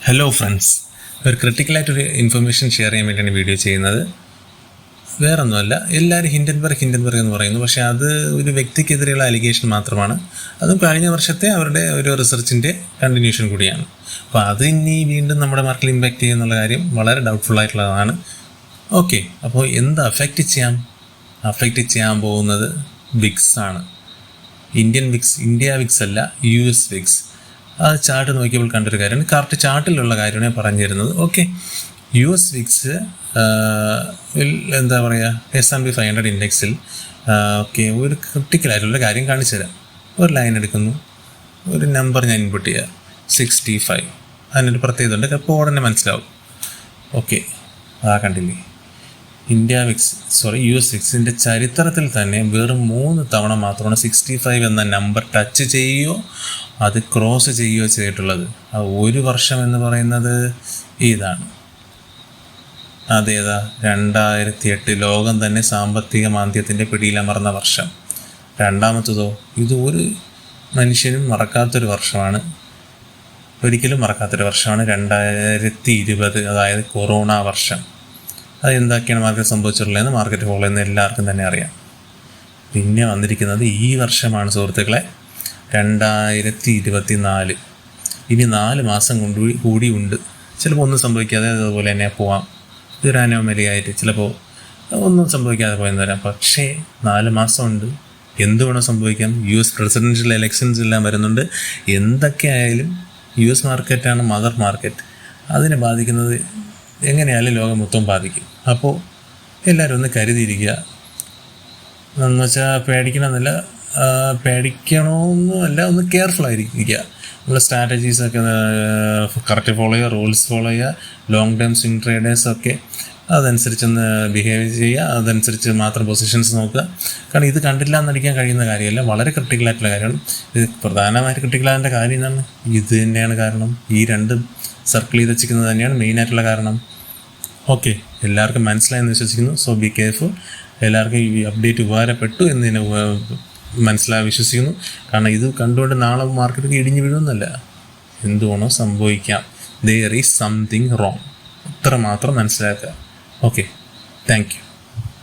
Hello friends, ഒരു ക്രിട്ടിക്കലായിട്ടൊരു information share ചെയ്യാൻ വേണ്ടിയാണ് വീഡിയോ ചെയ്യുന്നത്. വേറൊന്നുമല്ല, എല്ലാവരും ഹിൻഡൻബർഗ് എന്ന് പറയുന്നു. പക്ഷേ അത് ഒരു വ്യക്തിക്കെതിരെയുള്ള അലിഗേഷൻ മാത്രമാണ്. അതും കഴിഞ്ഞ വർഷത്തെ അവരുടെ ഒരു റിസർച്ചിൻ്റെ കണ്ടിന്യൂഷൻ കൂടിയാണ്. അപ്പോൾ അത് ഇനി വീണ്ടും നമ്മുടെ മാർക്കിൽ ഇമ്പാക്റ്റ് ചെയ്യുന്നുള്ള കാര്യം വളരെ ഡൗട്ട്ഫുള്ളായിട്ടുള്ളതാണ്. ഓക്കെ, അപ്പോൾ എന്ത് അഫക്റ്റ് ചെയ്യാൻ പോകുന്നത് വിക്സ് ആണ്. ഇന്ത്യ വിക്സ് അല്ല, US വിക്സ്. ആ ചാർട്ട് നോക്കിയപ്പോൾ കണ്ടൊരു കാര്യമാണ്, കറക്റ്റ് ചാർട്ടിലുള്ള കാര്യമാണ് പറഞ്ഞു തരുന്നത്. ഓക്കെ, US വിക്സ് എന്താ പറയുക, S&P 500 ഇൻഡെക്സിൽ ഓക്കെ ഒരു ക്രിട്ടിക്കലായിട്ടുള്ള കാര്യം കാണിച്ചു തരാം. ഒരു ലൈൻ എടുക്കുന്നു, ഒരു നമ്പർ ഞാൻ ഇൻപുട്ട് ചെയ്യുക 65. അതിനൊരു പ്രത്യേകത ഉണ്ട്, അപ്പോൾ ഉടനെ മനസ്സിലാവും. ഓക്കെ, കണ്ടില്ലേ, US വിക്സിൻ്റെ ചരിത്രത്തിൽ തന്നെ വെറും 3 തവണ മാത്രമാണ് 65 എന്ന നമ്പർ ടച്ച് ചെയ്യുകയോ അത് ക്രോസ് ചെയ്യുകയോ ചെയ്തിട്ടുള്ളത്. ആ ഒരു വർഷം എന്ന് പറയുന്നത് ഇതാണ്. അതേതാ, 2008 ലോകം തന്നെ സാമ്പത്തിക മാന്ദ്യത്തിൻ്റെ പിടിയിലമർന്ന വർഷം. രണ്ടാമത്തതോ, ഇത് ഒരു മനുഷ്യനും മറക്കാത്തൊരു വർഷമാണ്, ഒരിക്കലും മറക്കാത്തൊരു വർഷമാണ് 2020, അതായത് കൊറോണ വർഷം. അത് എന്തൊക്കെയാണ് മാർക്കറ്റ് സംഭവിച്ചിട്ടുള്ളതെന്ന് മാർക്കറ്റ് ഫോളോ ചെയ്യുന്ന എല്ലാവർക്കും തന്നെ അറിയാം. പിന്നെ വന്നിരിക്കുന്നത് ഈ വർഷമാണ് സുഹൃത്തുക്കളെ, 2024. ഇനി 4 മാസം കൂടി ഉണ്ട്. ചിലപ്പോൾ ഒന്നും സംഭവിക്കാതെ അതുപോലെ തന്നെ പോവാം. ഇതൊരു അനോമലി ആയിട്ട് ചിലപ്പോൾ ഒന്നും സംഭവിക്കാതെ പോയെന്ന് വരാം. പക്ഷേ 4 മാസമുണ്ട്, എന്ത് വേണോ സംഭവിക്കാം. US പ്രസിഡൻഷ്യൽ ഇലക്ഷൻസ് എല്ലാം വരുന്നുണ്ട്. എന്തൊക്കെയായാലും US മാർക്കറ്റാണ് മദർ മാർക്കറ്റ്. അതിനെ ബാധിക്കുന്നത് എങ്ങനെയായാലും ലോകം മൊത്തം ബാധിക്കും. അപ്പോൾ എല്ലാവരും ഒന്ന് കരുതിയിരിക്കുക. എന്ന് വെച്ചാൽ പേടിക്കണമെന്നല്ല, ഒന്ന് കെയർഫുൾ ആയിരിക്കുക. നമ്മുടെ സ്ട്രാറ്റജീസൊക്കെ കറക്റ്റ് ഫോളോ ചെയ്യുക, റൂൾസ് ഫോളോ ചെയ്യുക. ലോങ് ടേം സ്വിംഗ് ട്രേഡേഴ്സൊക്കെ അതനുസരിച്ചൊന്ന് ബിഹേവ് ചെയ്യുക, അതനുസരിച്ച് മാത്രം പൊസിഷൻസ് നോക്കുക. കാരണം ഇത് കണ്ടില്ല എന്നടിക്കാൻ കഴിയുന്ന കാര്യമല്ല, വളരെ ക്രിട്ടിക്കലായിട്ടുള്ള കാര്യമാണ്. ഇത് പ്രധാനമായിട്ട് ക്രിട്ടിക്കലായതിൻ്റെ കാര്യം എന്താണ്, ഇത് തന്നെയാണ് കാരണം. ഈ 2 സർക്കിൾ ചെയ്ത് വെച്ചിരിക്കുന്നത് തന്നെയാണ് മെയിനായിട്ടുള്ള കാരണം. ഓക്കെ, എല്ലാവർക്കും മനസ്സിലായെന്ന് വിശ്വസിക്കുന്നു. So be careful. എല്ലാവർക്കും ഈ അപ്ഡേറ്റ് ഉപകാരപ്പെട്ടു എന്ന് തന്നെ വിശ്വസിക്കുന്നു. കാരണം ഇത് കണ്ടുകൊണ്ട് നാളെ മാർക്കറ്റിൽ ഇടിഞ്ഞു വീഴുമെന്നല്ല, എന്തുവേണോ സംഭവിക്കാം. ദെയർ ഈസ് സംതിങ് റോങ്, അത്ര മാത്രം മനസ്സിലാക്കുക. Okay, thank you.